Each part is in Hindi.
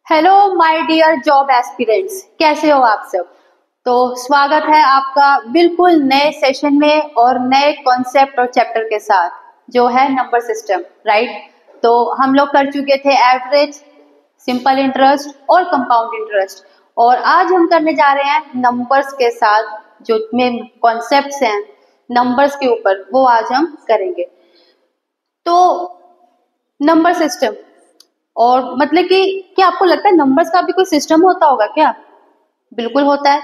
Hello my dear job aspirants, कैसे हो आप सब। तो स्वागत है आपका बिल्कुल नए सेशन में और नए कॉन्सेप्ट और चैप्टर के साथ, जो है नंबर सिस्टम, राइट। तो हम लोग कर चुके थे एवरेज, सिंपल इंटरेस्ट और कंपाउंड इंटरेस्ट, और आज हम करने जा रहे हैं नंबर्स के साथ जो मेन कॉन्सेप्ट्स हैं नंबर्स के ऊपर, वो आज हम करेंगे। तो नंबर सिस्टम, और मतलब कि क्या आपको लगता है नंबर्स का भी कोई सिस्टम होता होगा क्या? बिल्कुल होता है।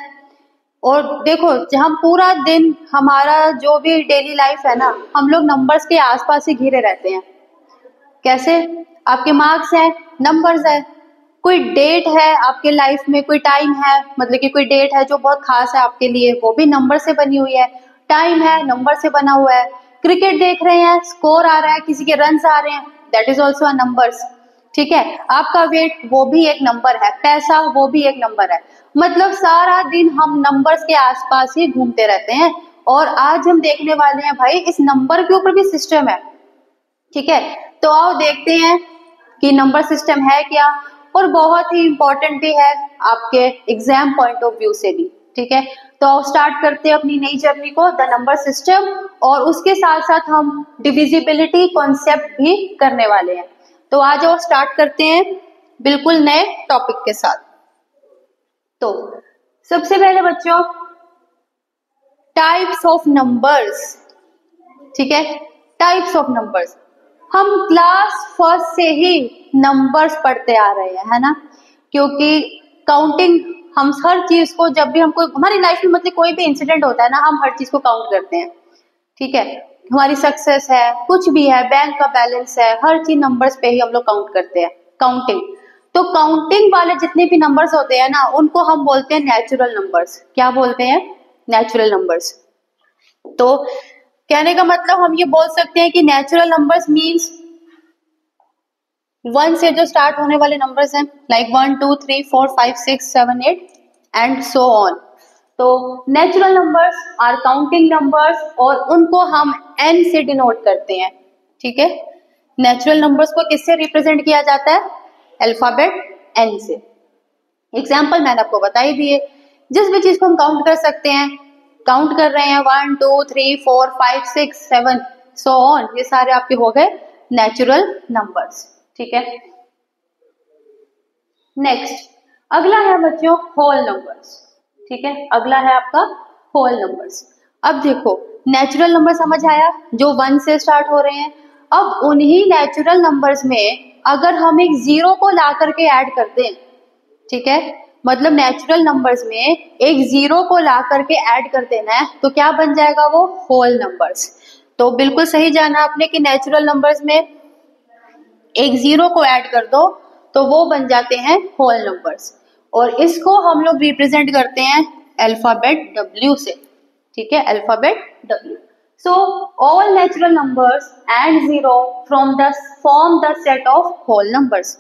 और देखो, हम पूरा दिन हमारा जो भी डेली लाइफ है ना, हम लोग नंबर्स के आसपास ही घिरे रहते हैं। कैसे? आपके मार्क्स है, नंबर्स है। कोई डेट है आपके लाइफ में, कोई टाइम है, मतलब कि कोई डेट है जो बहुत खास है आपके लिए, वो भी नंबर से बनी हुई है। टाइम है, नंबर से बना हुआ है। क्रिकेट देख रहे हैं, स्कोर आ रहा है, किसी के रन्स आ रहे हैं, that is also a numbers. ठीक है, आपका वेट वो भी एक नंबर है, पैसा वो भी एक नंबर है। मतलब सारा दिन हम नंबर्स के आसपास ही घूमते रहते हैं। और आज हम देखने वाले हैं भाई, इस नंबर के ऊपर भी सिस्टम है। ठीक है, तो आओ देखते हैं कि नंबर सिस्टम है क्या, और बहुत ही इंपॉर्टेंट भी है आपके एग्जाम पॉइंट ऑफ व्यू से भी। ठीक है, तो आओ स्टार्ट करते हैं अपनी नई जर्नी को, द नंबर सिस्टम, और उसके साथ साथ हम डिविजिबिलिटी कॉन्सेप्ट भी करने वाले हैं। तो आ जाओ स्टार्ट करते हैं बिल्कुल नए टॉपिक के साथ। तो सबसे पहले बच्चों, टाइप्स ऑफ नंबर्स। ठीक है, टाइप्स ऑफ नंबर्स, हम क्लास फर्स्ट से ही नंबर्स पढ़ते आ रहे हैं, है ना। क्योंकि काउंटिंग, हम हर चीज को, जब भी हमको हमारी लाइफ में मतलब कोई भी इंसिडेंट होता है ना, हम हर चीज को काउंट करते हैं। ठीक है, हमारी सक्सेस है, कुछ भी है, बैंक का बैलेंस है, हर चीज नंबर्स पे ही हम लोग काउंट करते हैं, काउंटिंग। तो काउंटिंग वाले जितने भी नंबर्स होते हैं ना, उनको हम बोलते हैं नेचुरल नंबर्स। क्या बोलते हैं? Natural numbers. तो कहने का मतलब हम ये बोल सकते हैं कि नेचुरल नंबर्स मीन्स 1 से जो स्टार्ट होने वाले नंबर्स हैं, लाइक 1 2 3 4 5 6 7 8 एंड सो ऑन। तो natural numbers are counting numbers, और उनको हम n से डिनोट करते हैं। ठीक है, नेचुरल नंबर्स को किससे रिप्रेजेंट किया जाता है? अल्फाबेट n से। एग्जाम्पल मैंने आपको बता ही दिए, जिस भी चीज को हम काउंट कर सकते हैं, काउंट कर रहे हैं 1 2 3 4 5 6 7 सो ऑन, ये सारे आपके हो गए नेचुरल नंबर्स। ठीक है, नेक्स्ट अगला है बच्चों होल नंबर्स। ठीक है, अगला है आपका होल नंबर्स। अब देखो, नेचुरल नंबर समझ आया, जो 1 से स्टार्ट हो रहे हैं। अब उन्हीं नेचुरल नंबर्स में अगर हम एक जीरो को ला करके ऐड कर दें, ठीक है, मतलब नेचुरल नंबर्स में एक जीरो को ला करके ऐड कर देना है, तो क्या बन जाएगा? वो होल नंबर्स। तो बिल्कुल सही जाना आपने कि नेचुरल नंबर्स में एक जीरो को ऐड कर दो तो वो बन जाते हैं होल नंबर्स, और इसको हम लोग रिप्रेजेंट करते हैं अल्फाबेट W से। ठीक है, alphabet W। So all natural numbers and zero form the set of whole numbers.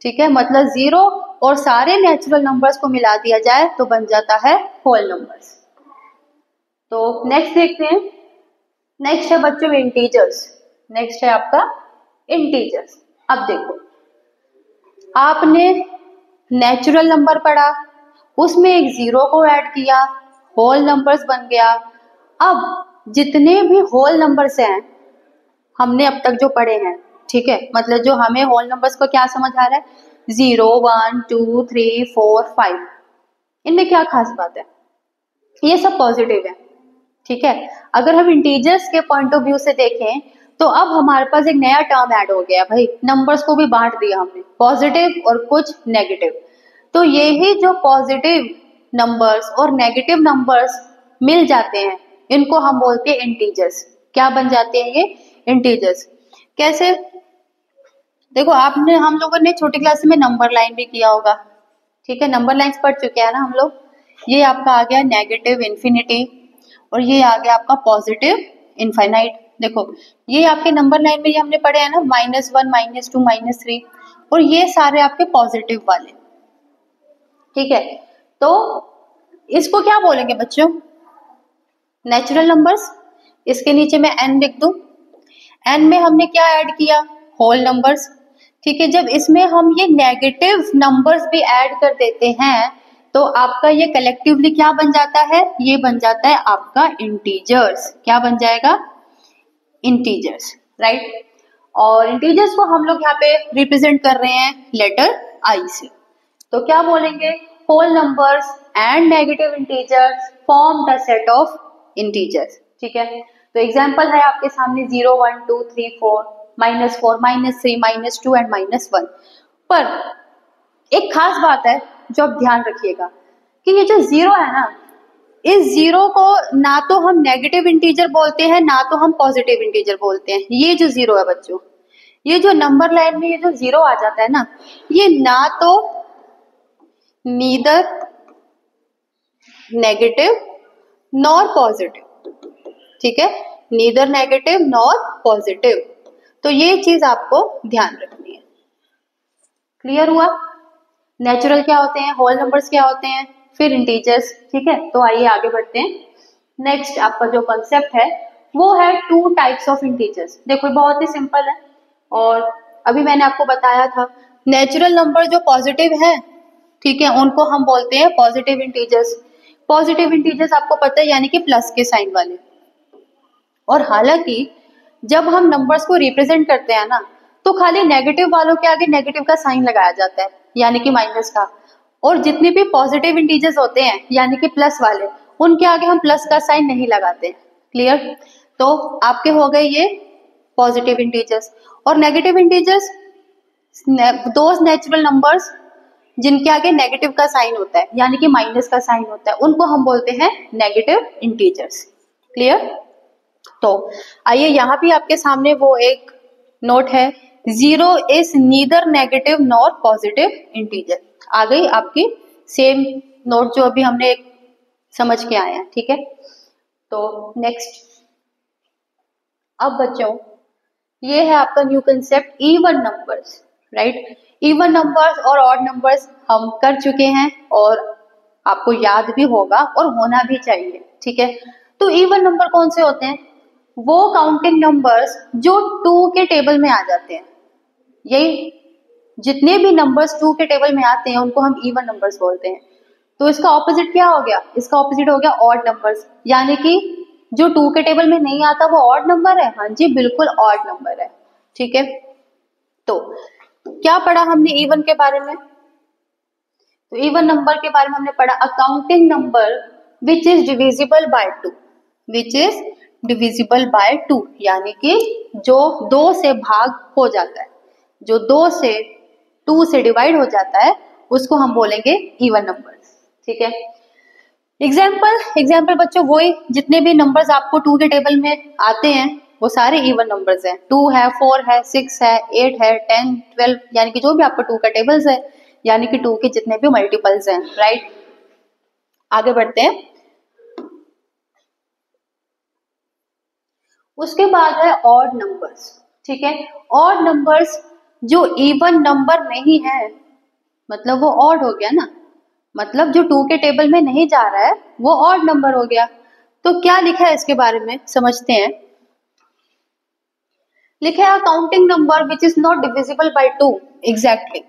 ठीक है, मतलब जीरो और सारे नेचुरल नंबर्स को मिला दिया जाए तो बन जाता है होल नंबर्स। तो नेक्स्ट देखते हैं। नेक्स्ट है बच्चों इंटीजर्स। नेक्स्ट है आपका इंटीजर्स। अब देखो, आपने नेचुरल नंबर पढ़ा, उसमें एक जीरो को ऐड किया, होल नंबर्स बन गया। अब जितने भी होल नंबर्स हैं हमने अब तक जो पढ़े हैं, ठीक है, मतलब जो हमें होल नंबर्स को क्या समझ आ रहा है, 0 1 2 3 4 5, इनमें क्या खास बात है? ये सब पॉजिटिव है। ठीक है, अगर हम इंटीजर्स के पॉइंट ऑफ व्यू से देखें तो अब हमारे पास एक नया टर्म ऐड हो गया भाई, नंबर्स को भी बांट दिया हमने, पॉजिटिव और कुछ नेगेटिव। तो यही जो पॉजिटिव नंबर्स और नेगेटिव नंबर्स मिल जाते हैं, इनको हम बोलते हैं इंटीजर्स। क्या बन जाते हैं ये? इंटीजर्स। कैसे? देखो, हम लोगों ने छोटी क्लास में नंबर लाइन भी किया होगा। ठीक है, नंबर लाइन्स पढ़ चुके हैं ना हम लोग। ये आपका आ गया नेगेटिव इन्फिनिटी, और ये आ गया आपका पॉजिटिव इनफाइनाइट। देखो, ये आपके नंबर लाइन में ये हमने पढ़े हैं ना, -1 -2 -3, और ये सारे आपके पॉजिटिव वाले। ठीक है, तो इसको क्या बोलेंगे बच्चों? Natural numbers. इसके नीचे मैं n लिख दूं। n में हमने क्या ऐड किया? Whole numbers. ठीक है, जब इसमें हम ये नेगेटिव नंबर्स भी ऐड कर देते हैं तो आपका ये कलेक्टिवली क्या बन जाता है, ये बन जाता है आपका इंटीजर्स। क्या बन जाएगा, इंटीजर्स, राइट। और इंटीजर्स को हम लोग यहाँ पे रिप्रेजेंट कर रहे हैं लेटर आई से। तो क्या बोलेंगे, whole numbers and negative integers form the set of integers. ठीक है, तो एग्जांपल है आपके सामने 0 1 2 3 4 -4 -3 -2 एंड -1। पर एक खास बात है जो आप ध्यान रखिएगा कि ये जो 0 है ना, इस 0 को ना तो हम नेगेटिव इंटीजर बोलते हैं ना तो हम पॉजिटिव इंटीजर बोलते हैं। ये जो 0 है बच्चों, ये जो नंबर लाइन में ये जो 0 आ जाता है ना, ये ना तो नीदर नेगेटिव नॉर पॉजिटिव, ठीक है, नीदर नेगेटिव नॉर पॉजिटिव। तो ये चीज आपको ध्यान रखनी है। क्लियर हुआ, नेचुरल क्या होते हैं, होल नंबर्स क्या होते हैं, फिर इंटीजर्स। ठीक है, तो आइए आगे बढ़ते हैं। नेक्स्ट आपका जो कॉन्सेप्ट है वो है टू टाइप्स ऑफ इंटीजर्स। देखो बहुत ही सिंपल है, और अभी मैंने आपको बताया था नेचुरल नंबर जो पॉजिटिव है, ठीक है, उनको हम बोलते हैं पॉजिटिव इंटीजर्स। पॉजिटिव इंटीजर्स आपको पता है यानी कि प्लस के साइन वाले। और हालांकि जब हम नंबर्स को रिप्रेजेंट करते हैं ना, तो खाली नेगेटिव वालों के आगे नेगेटिव का साइन लगाया जाता है यानी कि माइनस का, और जितने भी पॉजिटिव इंटीजर्स होते हैं यानी कि प्लस वाले, उनके आगे हम प्लस का साइन नहीं लगाते। क्लियर, तो आपके हो गए ये पॉजिटिव इंटीजर्स। और negative integers those natural numbers जिनके आगे नेगेटिव का साइन होता है यानी कि माइनस का साइन होता है, उनको हम बोलते हैं नेगेटिव इंटीजर्स। क्लियर, तो आइए यहाँ भी आपके सामने वो एक नोट है, 0 is neither negative nor positive integer. आ गई आपकी सेम नोट जो अभी हमने समझ के आए हैं। ठीक है, तो नेक्स्ट अब बच्चों ये है आपका new concept even numbers, right. Even numbers और ऑड नंबर्स हम कर चुके हैं और आपको याद भी होगा और होना भी चाहिए। ठीक है, तो इवन नंबर कौन से होते हैं, वो काउंटिंग नंबर्स जो 2 के टेबल में आ जाते हैं। यही जितने भी नंबर्स 2 के टेबल में आते हैं उनको हम इवन नंबर्स बोलते हैं। तो इसका ऑपोजिट क्या हो गया, इसका ऑपोजिट हो गया ऑड नंबर्स, यानी कि जो 2 के टेबल में नहीं आता वो ऑड नंबर है। हाँ जी, बिल्कुल ऑड नंबर है। ठीक है, तो क्या पढ़ा हमने इवन के बारे में, तो इवन नंबर के बारे में हमने पढ़ा a counting number which is divisible by 2, which is divisible by 2 यानी कि जो 2 से भाग हो जाता है, जो 2 से 2 से डिवाइड हो जाता है उसको हम बोलेंगे इवन नंबर्स। ठीक है, एग्जाम्पल बच्चों वही जितने भी नंबर्स आपको 2 के टेबल में आते हैं वो सारे इवन नंबर्स हैं। 2 है, 4 है, 6 है, 8 है, 10 12 यानी कि जो भी आपको 2 का टेबल्स है यानी कि 2 के जितने भी मल्टीपल्स हैं, राइट। आगे बढ़ते हैं। उसके बाद है ऑड नंबर्स। ठीक है, ऑड नंबर्स जो इवन नंबर नहीं है, मतलब वो ऑड हो गया ना, मतलब जो 2 के टेबल में नहीं जा रहा है वो ऑड नंबर हो गया। तो क्या लिखा है इसके बारे में समझते हैं। लिखा है counting number which is not divisible by 2। Exactly,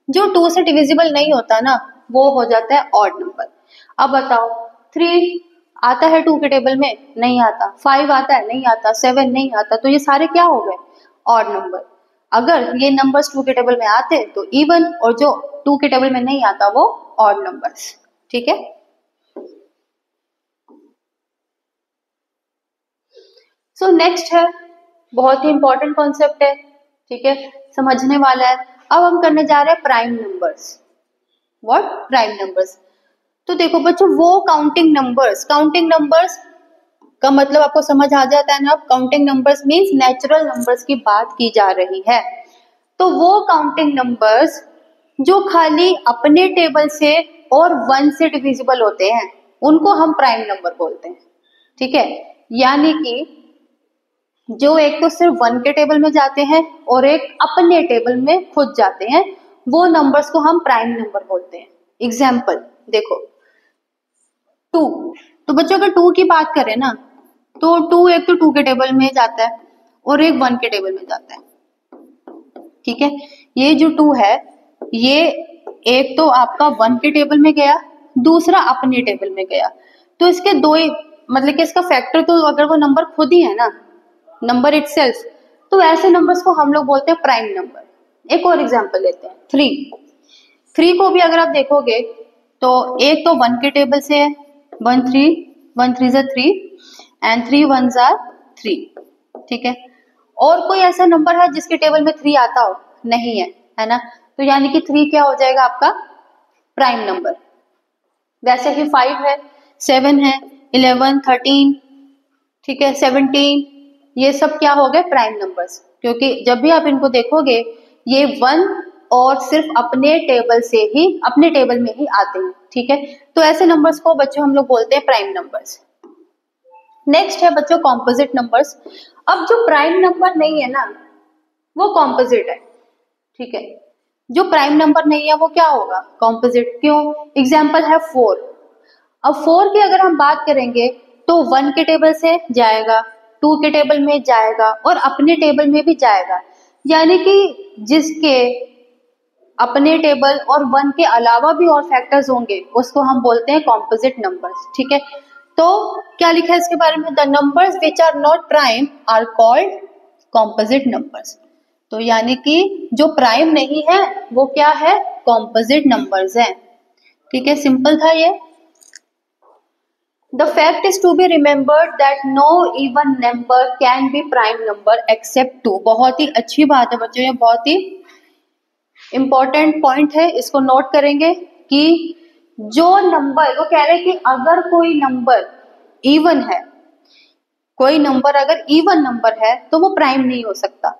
जो 2 से डिविजिबल नहीं होता ना वो हो जाता है ऑड नंबर। अब बताओ 3 आता है 2 के टेबल में, नहीं आता। 5 आता है, नहीं आता। 7 नहीं आता। तो ये सारे क्या हो गए, ऑड नंबर। अगर ये नंबर्स 2 के टेबल में आते तो इवन, और जो 2 के टेबल में नहीं आता वो ऑड नंबर्स। ठीक है, सो नेक्स्ट है बहुत ही इंपॉर्टेंट कॉन्सेप्ट है। ठीक है, समझने वाला है। अब हम करने जा रहे हैं prime numbers. What, prime numbers. तो देखो बच्चों वो काउंटिंग नंबर्स का मतलब आपको समझ आ जाता है ना। Counting numbers means natural numbers की बात की जा रही है। तो वो काउंटिंग नंबर्स जो खाली अपने टेबल से और 1 से डिविजिबल होते हैं उनको हम प्राइम नंबर बोलते हैं। ठीक है, यानी कि जो एक तो सिर्फ 1 के टेबल में जाते हैं और एक अपने टेबल में खुद जाते हैं, वो नंबर्स को हम प्राइम नंबर बोलते हैं। एग्जाम्पल देखो 2, तो बच्चों अगर 2 की बात करें ना तो 2 एक तो 2 के टेबल में जाता है और एक 1 के टेबल में जाता है। ठीक है। ये जो 2 है, ये एक तो आपका 1 के टेबल में गया, दूसरा अपने टेबल में गया, तो इसके दो ही मतलब कि इसका फैक्टर तो अगर वो नंबर खुद ही है ना, नंबर इटसेल्फ, तो ऐसे नंबर्स को हम लोग बोलते हैं प्राइम नंबर। एक और एग्जांपल लेते हैं, 3 को भी अगर आप देखोगे तो एक तो 1 के टेबल से है, 1 3 ज़ा 3 एंड 3 1 ज़ा 3, ठीक है। और कोई ऐसा नंबर है जिसके टेबल में 3 आता हो? नहीं है, है ना। तो यानी कि 3 क्या हो जाएगा आपका प्राइम नंबर। वैसे ही 5 है, 7 है, 11 13, ठीक है, 17, ये सब क्या हो गए प्राइम नंबर्स, क्योंकि जब भी आप इनको देखोगे ये 1 और सिर्फ अपने टेबल में ही आते हैं, ठीक है। तो ऐसे नंबर्स को बच्चों हम लोग बोलते हैं प्राइम नंबर्स। नेक्स्ट है बच्चों कॉम्पोजिट नंबर्स। अब जो प्राइम नंबर नहीं है ना, वो कॉम्पोजिट है, ठीक है। जो प्राइम नंबर नहीं है वो क्या होगा? कॉम्पोजिट। क्यों? एग्जाम्पल है 4। अब 4 की अगर हम बात करेंगे तो 1 के टेबल से जाएगा, 2 के टेबल में जाएगा और अपने टेबल में भी जाएगा, यानी कि जिसके अपने टेबल और 1 के अलावा भी और फैक्टर्स होंगे उसको हम बोलते हैं कॉम्पोजिट नंबर्स, ठीक है। तो क्या लिखा है इसके बारे में? The numbers which are not prime are called composite numbers. तो यानी कि जो प्राइम नहीं है वो क्या है? कॉम्पोजिट नंबर्स है, ठीक है। सिंपल था ये। The fact is to be remembered that no even number can be prime number except 2। बहुत ही अच्छी बात है बच्चों, ये बहुत ही इंपॉर्टेंट पॉइंट है, इसको नोट करेंगे कि जो नंबर, वो कह रहे हैं कि अगर कोई नंबर इवन है, कोई नंबर अगर इवन नंबर है तो वो प्राइम नहीं हो सकता।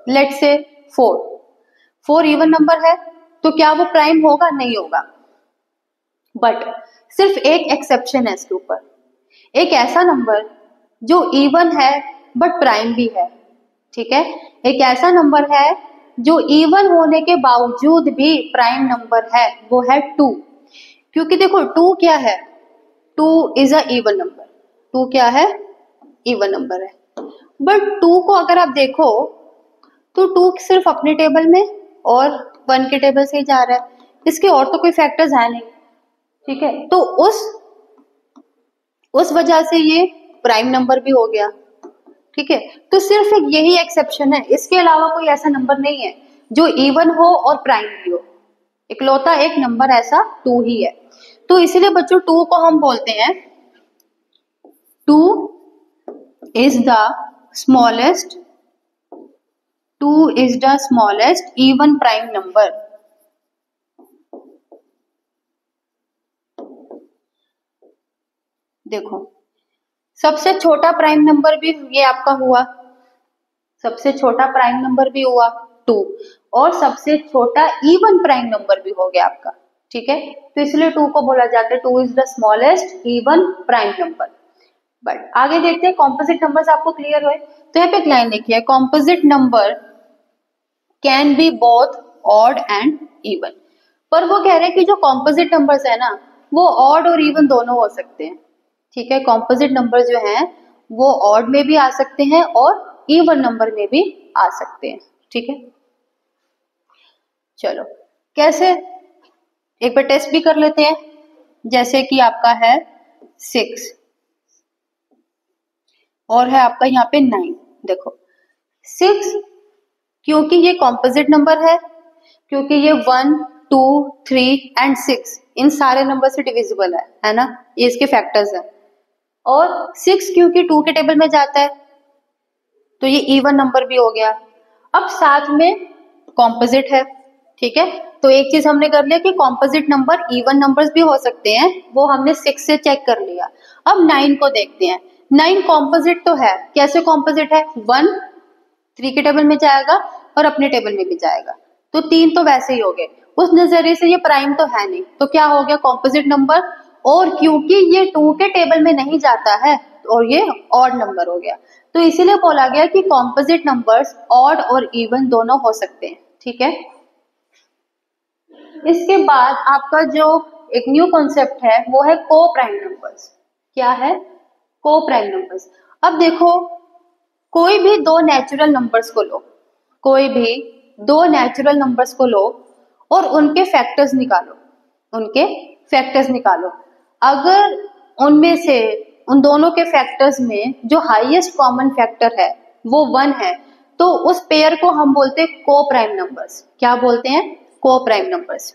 लेट्स से 4 इवन नंबर है तो क्या वो प्राइम होगा? नहीं होगा। बट सिर्फ एक एक्सेप्शन है इसके ऊपर, एक ऐसा नंबर जो इवन है बट प्राइम भी है, ठीक है। एक ऐसा नंबर है जो इवन होने के बावजूद भी प्राइम नंबर है, वो है 2। क्योंकि देखो 2 क्या है? 2 इज अ इवन नंबर। 2 क्या है? इवन नंबर है। बट 2 को अगर आप देखो तो 2 सिर्फ अपने टेबल में और 1 के टेबल से ही जा रहा है, इसके और तो कोई फैक्टर्स है नहीं, ठीक है। तो उस वजह से ये प्राइम नंबर भी हो गया, ठीक है। तो सिर्फ एक यही एक्सेप्शन है, इसके अलावा कोई ऐसा नंबर नहीं है जो इवन हो और प्राइम भी हो। इकलौता एक नंबर ऐसा 2 ही है। तो इसीलिए बच्चों 2 को हम बोलते हैं 2 is the smallest, 2 is the smallest even prime number। देखो सबसे छोटा प्राइम नंबर भी ये आपका हुआ, सबसे छोटा प्राइम नंबर भी हुआ 2, और सबसे छोटा इवन प्राइम नंबर भी हो गया आपका, ठीक है। तो इसलिए 2 को बोला जाता है 2 is the smallest even prime number. But आगे देखते हैं कॉम्पोजिट नंबर्स आपको क्लियर हुए। तो यहाँ पे एक लाइन लिखी है, composite number can be both odd and even. पर वो कह रहे हैं कि जो कॉम्पोजिट नंबर्स है ना, वो ऑड और इवन दोनों हो सकते हैं, ठीक है। कॉम्पोजिट नंबर जो हैं वो ऑड में भी आ सकते हैं और इवन नंबर में भी आ सकते हैं, ठीक है। चलो कैसे, एक बार टेस्ट भी कर लेते हैं। जैसे कि आपका है 6 और है आपका यहाँ पे 9। देखो 6 क्योंकि ये कॉम्पोजिट नंबर है, क्योंकि ये 1 2 3 एंड 6 इन सारे नंबर से डिविजिबल है ना, ये इसके फैक्टर्स हैं। और 6 क्योंकि 2 के टेबल में जाता है तो ये इवन नंबर भी हो गया। अब साथ में कॉम्पोजिट है, ठीक है। तो एक चीज हमने कर लिया कि कॉम्पोजिट नंबर इवन नंबर्स भी हो सकते हैं, वो हमने 6 से चेक कर लिया। अब 9 को देखते हैं। 9 कॉम्पोजिट तो है, कैसे कॉम्पोजिट है? 1 3 के टेबल में जाएगा और अपने टेबल में भी जाएगा, तो 3 तो वैसे ही हो गए। उस नजरिए से ये प्राइम तो है नहीं, तो क्या हो गया? Composite number. और क्योंकि ये 2 के टेबल में नहीं जाता है और ये ऑड नंबर हो गया, तो इसीलिए बोला गया कि कॉम्पोजिट नंबर्स ऑड और इवन दोनों हो सकते हैं, ठीक है। इसके बाद आपका जो एक न्यू कॉन्सेप्ट है वो है को प्राइम नंबर्स। क्या है? को प्राइम नंबर्स। अब देखो कोई भी दो नेचुरल नंबर्स को लो, कोई भी दो नेचुरल नंबर्स को लो और उनके फैक्टर्स निकालो। अगर उनमें से उन दोनों के फैक्टर्स में जो हाईएस्ट कॉमन फैक्टर है वो 1 है, तो उस पेयर को हम बोलते हैं को प्राइम नंबर्स। क्या बोलते हैं? को प्राइम नंबर्स।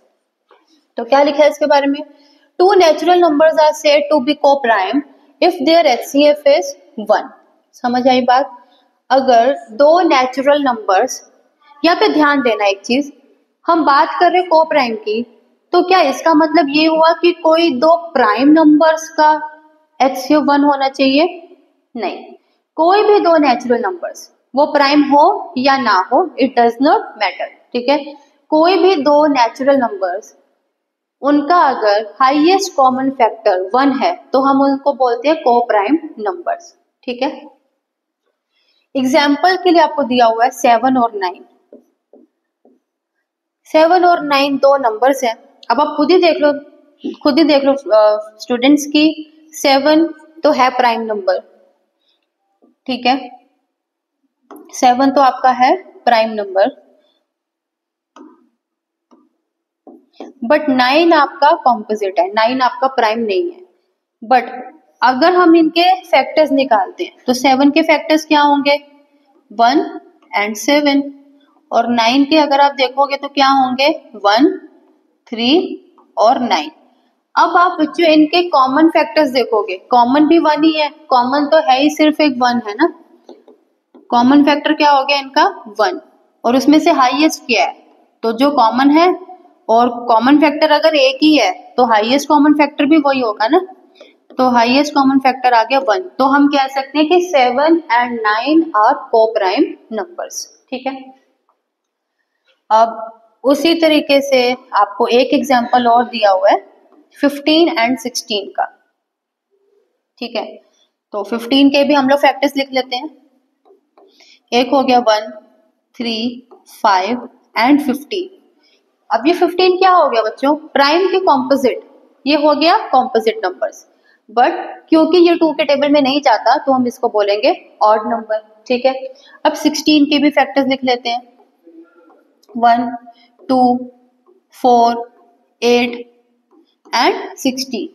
तो क्या लिखा है इसके बारे में? Two natural numbers are said to be coprime if there HCF is 1। समझ आई बात? अगर दो नेचुरल नंबर्स, यहाँ पे ध्यान देना एक चीज, हम बात कर रहे को प्राइम की, तो क्या इसका मतलब ये हुआ कि कोई दो प्राइम नंबर्स का HCF 1 होना चाहिए? नहीं, कोई भी दो नेचुरल नंबर्स, वो प्राइम हो या ना हो, इट डज नॉट मैटर। ठीक है, कोई भी दो नेचुरल नंबर्स, उनका अगर हाईएस्ट कॉमन फैक्टर 1 है तो हम उनको बोलते हैं को प्राइम नंबर्स। ठीक है, एग्जाम्पल के लिए आपको दिया हुआ है 7 और 9। 7 और 9 दो नंबर्स हैं। अब आप खुद ही देख लो स्टूडेंट्स की 7 तो है प्राइम नंबर। ठीक है, 7 तो आपका है प्राइम नंबर, बट 9 आपका कॉम्पोजिट है, 9 आपका प्राइम नहीं है। बट अगर हम इनके फैक्टर्स निकालते हैं तो 7 के फैक्टर्स क्या होंगे? 1 and 7, और 9 के अगर आप देखोगे तो क्या होंगे? 1, 3 और 9। अब आप बच्चों इनके कॉमन फैक्टर्स देखोगे, कॉमन भी 1 ही है, कॉमन तो है ही सिर्फ एक 1 है ना। कॉमन फैक्टर क्या हो गया इनका? 1, और उसमें से हाईएस्ट क्या है? तो जो कॉमन है, और कॉमन फैक्टर अगर एक ही है तो हाईएस्ट कॉमन फैक्टर भी वही होगा ना। तो हाईएस्ट कॉमन फैक्टर आ गया 1, तो हम कह सकते हैं कि 7 and 9 आर को प्राइम नंबर्स। ठीक है, अब उसी तरीके से आपको एक एग्जांपल और दिया हुआ है 15 and 16 का। ठीक है, तो 15 के भी हम लोग फैक्टर्स लिख लेते हैं। एक हो गया 1, 3, 5 and 15। अब ये 15 क्या हो गया बच्चों? प्राइम के कॉम्पोजिट, ये हो गया कॉम्पोजिट नंबर्स। बट क्योंकि ये 2 के टेबल में नहीं जाता तो हम इसको बोलेंगे ऑड नंबर। ठीक है, अब 16 के भी फैक्टर्स लिख लेते हैं। 1, 2, 4, 8 एंड 16।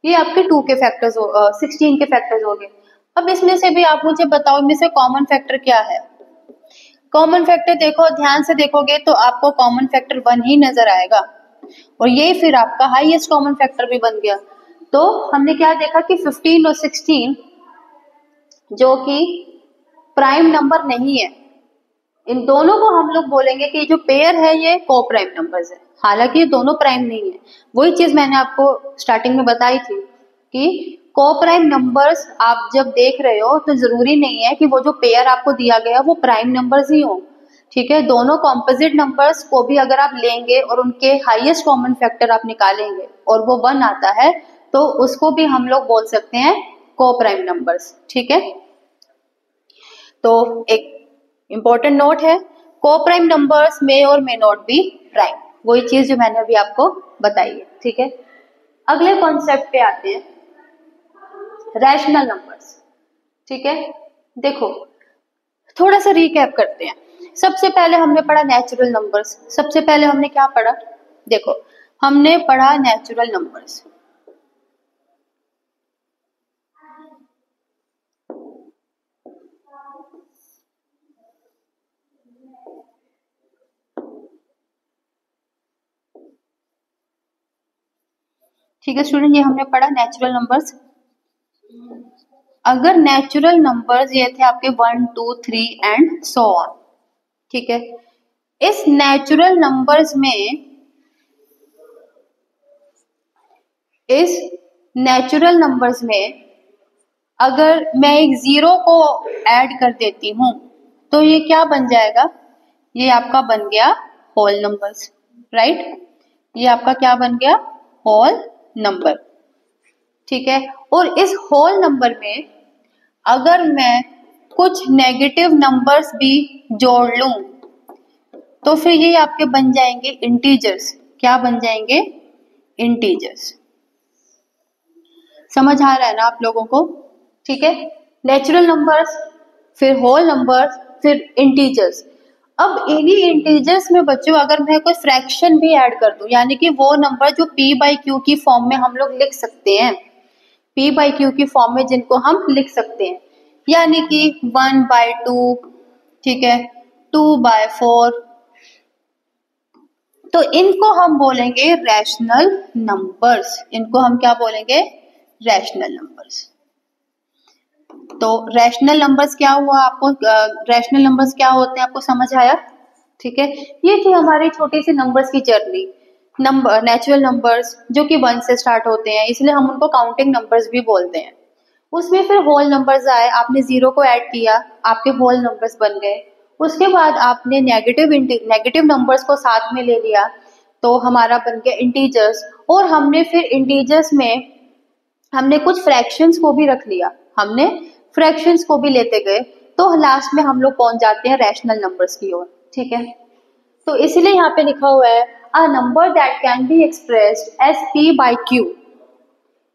ये आपके 2 के फैक्टर्स 16 के फैक्टर्स हो गए। अब इसमें से भी आप मुझे बताओ, इनमें से कॉमन फैक्टर क्या है? कॉमन फैक्टर देखो, ध्यान से देखोगे तो आपको कॉमन फैक्टर 1 ही नजर आएगा, और ये फिर आपका हाईएस्ट कॉमन फैक्टर भी बन गया। तो हमने क्या देखा कि 15 और 16 जो कि प्राइम नंबर नहीं है, इन दोनों को हम लोग बोलेंगे कि जो पेयर है ये को प्राइम नंबर्स है, हालांकि ये दोनों प्राइम नहीं है। वही चीज मैंने आपको स्टार्टिंग में बताई थी कि को प्राइम नंबर्स आप जब देख रहे हो तो जरूरी नहीं है कि वो जो पेयर आपको दिया गया वो प्राइम नंबर्स ही हो। ठीक है, दोनों कॉम्पोजिट नंबर्स को भी अगर आप लेंगे और उनके हाईएस्ट कॉमन फैक्टर आप निकालेंगे और वो 1 आता है तो उसको भी हम लोग बोल सकते हैं को प्राइम नंबर्स। ठीक है, तो एक इंपॉर्टेंट नोट है, को प्राइम नंबर्स मे और मे नॉट बी प्राइम, वही चीज जो मैंने अभी आपको बताई है। ठीक है, अगले कॉन्सेप्ट पे आते हैं, रैशनल नंबर्स। ठीक है, देखो थोड़ा सा रिकैप करते हैं। सबसे पहले हमने पढ़ा नेचुरल नंबर्स। सबसे पहले हमने क्या पढ़ा? देखो हमने पढ़ा नेचुरल नंबर्स। ठीक है स्टूडेंट, ये हमने पढ़ा नेचुरल नंबर्स। अगर नेचुरल नंबर्स ये थे आपके 1, 2, 3 एंड सो ऑन। ठीक है, इस नेचुरल नंबर्स में अगर मैं एक 0 को ऐड कर देती हूं तो ये क्या बन जाएगा? ये आपका बन गया होल नंबर्स, राइट? ये आपका क्या बन गया? Whole number. ठीक है, और इस होल नंबर में अगर मैं कुछ नेगेटिव नंबर्स भी जोड़ लूं तो फिर ये आपके बन जाएंगे इंटीजर्स। क्या बन जाएंगे? इंटीजर्स। समझ आ रहा है ना आप लोगों को? ठीक है, नेचुरल नंबर्स, फिर होल नंबर्स, फिर इंटीजर्स, अब इन्हीं इंटीजर्स में बच्चों अगर मैं कोई फ्रैक्शन भी ऐड कर दूं, यानी कि वो नंबर जो p बाई क्यू की फॉर्म में हम लोग लिख सकते हैं, p बाई क्यू की फॉर्म में जिनको हम लिख सकते हैं, यानी कि 1/2, ठीक है, 2/4, तो इनको हम बोलेंगे रैशनल नंबर्स। इनको हम क्या बोलेंगे? Rational numbers. तो रैशनल नंबर्स क्या हुआ आपको, रैशनल नंबर्स क्या होते हैं आपको समझ आया? ठीक है, ये थी हमारी छोटी सी नंबर्स की जर्नी। नंबर, नेचुरल नंबर्स जो कि 1 से स्टार्ट होते हैं, इसलिए हम उनको काउंटिंग नंबर्स भी बोलते हैं। उसमें फिर होल नंबर्स आए, आपने 0 को ऐड किया, आपके होल नंबर्स बन गए। उसके बाद आपने नेगेटिव नंबर्स को साथ में ले लिया, तो हमारा बन गया इंटीजर्स। और हमने फिर इंटीजर्स में हमने कुछ फ्रैक्शंस को भी रख लिया, हमने फ्रैक्शंस को भी लेते गए, तो लास्ट में हम लोग पहुंच जाते हैं रैशनल नंबर्स की ओर। ठीक है, तो इसलिए यहाँ पे लिखा हुआ है a number that can be expressed as p by q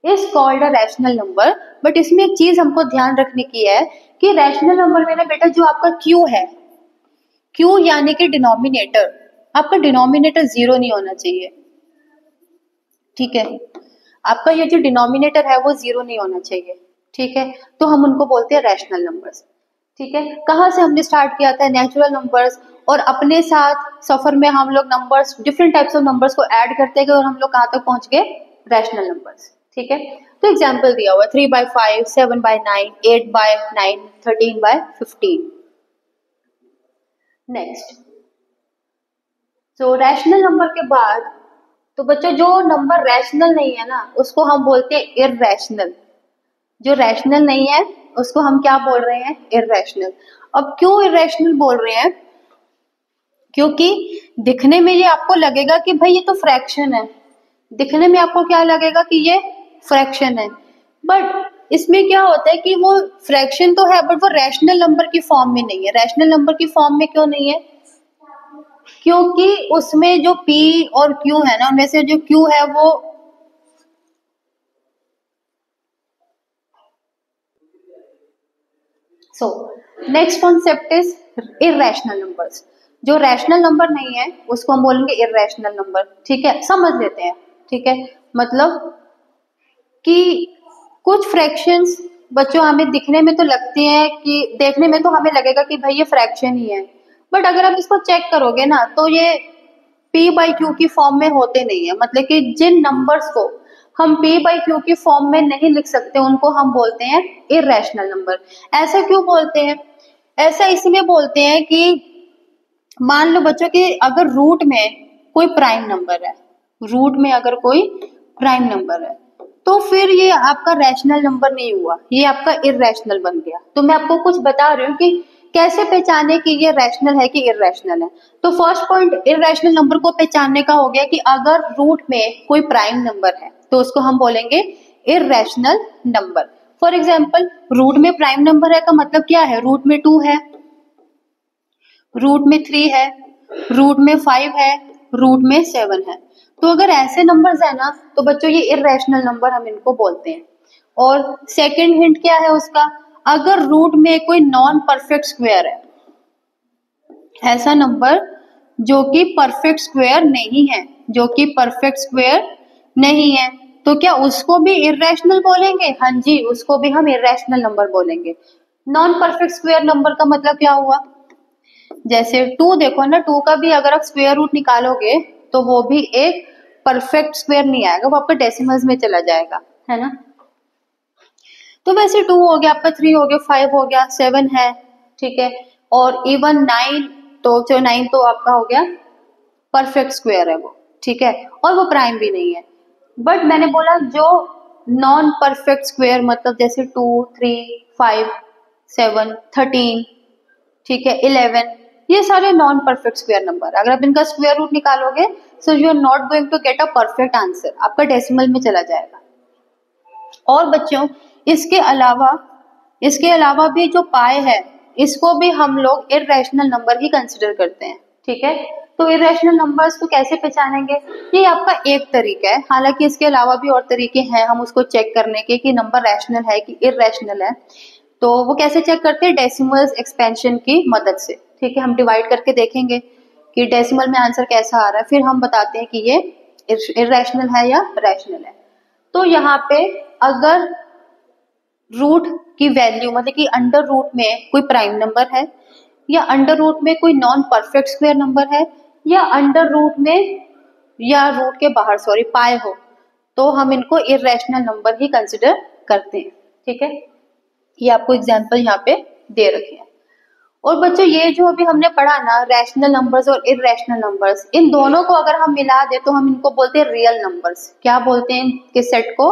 is called a rational number. But इसमें एक चीज हमको ध्यान रखने की है कि रैशनल नंबर में ना बेटा, जो आपका q है, q यानी कि डिनोमिनेटर, आपका डिनोमिनेटर 0 नहीं होना चाहिए। ठीक है, आपका ये जो डिनोमिनेटर है वो 0 नहीं होना चाहिए। ठीक है, तो हम उनको बोलते हैं रैशनल नंबर्स। ठीक है, कहाँ से हमने स्टार्ट किया था? नेचुरल नंबर्स, और अपने साथ सफर में हम लोग numbers, different types of numbers को ऐड करते गए और हम लोग कहाँ तक पहुंच गए? Rational numbers. ठीक है, तो एग्जाम्पल दिया हुआ 3/5, 7/9, 8/9, 13/15। नेक्स्ट, तो रैशनल नंबर के बाद, तो बच्चों जो नंबर रैशनल नहीं है ना, उसको हम बोलते हैं इररैशनल। जो रैशनल नहीं है उसको हम क्या बोल रहे हैं? इररैशनल। अब क्यों इररैशनल बोल रहे हैं? क्योंकि दिखने में ये आपको लगेगा कि भाई ये तो फ्रैक्शन है, दिखने में आपको क्या लगेगा कि ये फ्रैक्शन है, बट इसमें क्या होता है कि वो फ्रैक्शन तो है बट वो रैशनल नंबर की फॉर्म में नहीं है। रैशनल नंबर की फॉर्म में क्यों नहीं है? क्योंकि उसमें जो p और q है ना, उनमें से जो q है वो next concept is irrational numbers. जो रैशनल नंबर नहीं है उसको हम बोलेंगे इररेशनल नंबर। ठीक है, समझ लेते हैं। ठीक है, मतलब कि कुछ फ्रैक्शंस बच्चों हमें दिखने में तो लगती हैं कि देखने में तो हमें लगेगा कि भाई ये फ्रैक्शन ही है, बट अगर आप इसको चेक करोगे ना तो ये p बाई क्यू की फॉर्म में होते नहीं है। मतलब कि जिन नंबर्स को हम p बाई क्यू की फॉर्म में नहीं लिख सकते उनको हम बोलते हैं इररेशनल नंबर। ऐसा क्यों बोलते हैं? ऐसा इसलिए बोलते हैं कि मान लो बच्चों कि अगर रूट में कोई प्राइम नंबर है, रूट में अगर कोई प्राइम नंबर है, तो फिर ये आपका रैशनल नंबर नहीं हुआ, ये आपका इररेशनल बन गया। तो मैं आपको कुछ बता रही हूँ कि कैसे पहचाने कि ये रैशनल है कि इररेशनल है। तो फर्स्ट पॉइंट इररेशनल नंबर को पहचानने का हो गया कि अगर रूट में कोई प्राइम नंबर है तो उसको हम बोलेंगे irrational number. For example, root में प्राइम नंबर है का मतलब क्या है? रूट में 2 है, रूट में 3 है, रूट में 5 है, रूट में 7 है। तो अगर ऐसे नंबर्स है ना तो बच्चों ये इररेशनल नंबर हम इनको बोलते हैं। और सेकंड हिंट क्या है उसका? अगर रूट में कोई नॉन परफेक्ट स्क्वायर है, ऐसा नंबर जो कि परफेक्ट स्क्वायर नहीं है, जो कि परफेक्ट स्क्वायर नहीं है, तो क्या उसको भी इररेशनल बोलेंगे? हाँ जी, उसको भी हम इररेशनल नंबर बोलेंगे। नॉन परफेक्ट स्क्वायर नंबर का मतलब क्या हुआ? जैसे 2 देखो ना, 2 का भी अगर आप स्क्वायर रूट निकालोगे तो वो भी एक परफेक्ट स्क्वायर नहीं आएगा, वो आपका डेसिमल्स में चला जाएगा, है ना। तो वैसे 2 हो गया आपका, 3 हो गया, 5 हो गया, 7 है, ठीक है, और इवन 9, तो जो 9 तो आपका हो गया परफेक्ट स्क्वायर है वो, ठीक है, और वो प्राइम भी नहीं है। बट मैंने बोला जो नॉन परफेक्ट स्क्वायर, मतलब जैसे 2, 3, 5, 7, 13, ठीक है, 11, ये सारे नॉन परफेक्ट स्क्वायर नंबर। अगर आप इनका स्क्वायर रूट निकालोगे so you are not going to get a perfect answer, आपका डेसिमल में चला जाएगा। और बच्चों इसके अलावा भी जो पाई है, इसको भी हम लोग इररेशनल नंबर ही कंसिडर करते हैं। ठीक है, तो इररेशनल नंबर्स को कैसे पहचानेंगे? ये आपका एक तरीका है, हालांकि इसके अलावा भी और तरीके हैं हम उसको चेक करने के कि नंबर रैशनल है कि इररेशनल है। तो वो कैसे चेक करते हैं? डेसिमल्स एक्सपेंशन की मदद से। ठीक है, हम डिवाइड करके देखेंगे कि डेसिमल में आंसर कैसा आ रहा है, फिर हम बताते हैं कि ये इर्रेशनल है या रैशनल है। तो यहाँ पे अगर रूट की वैल्यू मतलब कि अंडर रूट में कोई प्राइम नंबर है, या अंडर रूट में कोई नॉन परफेक्ट स्क्वायर नंबर है, या अंडर रूट में या रूट के बाहर पाए हो, तो हम इनको इर्रेशनल नंबर ही कंसिडर करते हैं। ठीक है, ये आपको एग्जांपल यहाँ पे दे रखे हैं। और बच्चों ये जो अभी हमने पढ़ा ना, रैशनल नंबर्स और इर्रेशनल नंबर्स, इन दोनों को अगर हम मिला दे तो हम इनको बोलते हैं रियल नंबर्स। क्या बोलते हैं इनके सेट को?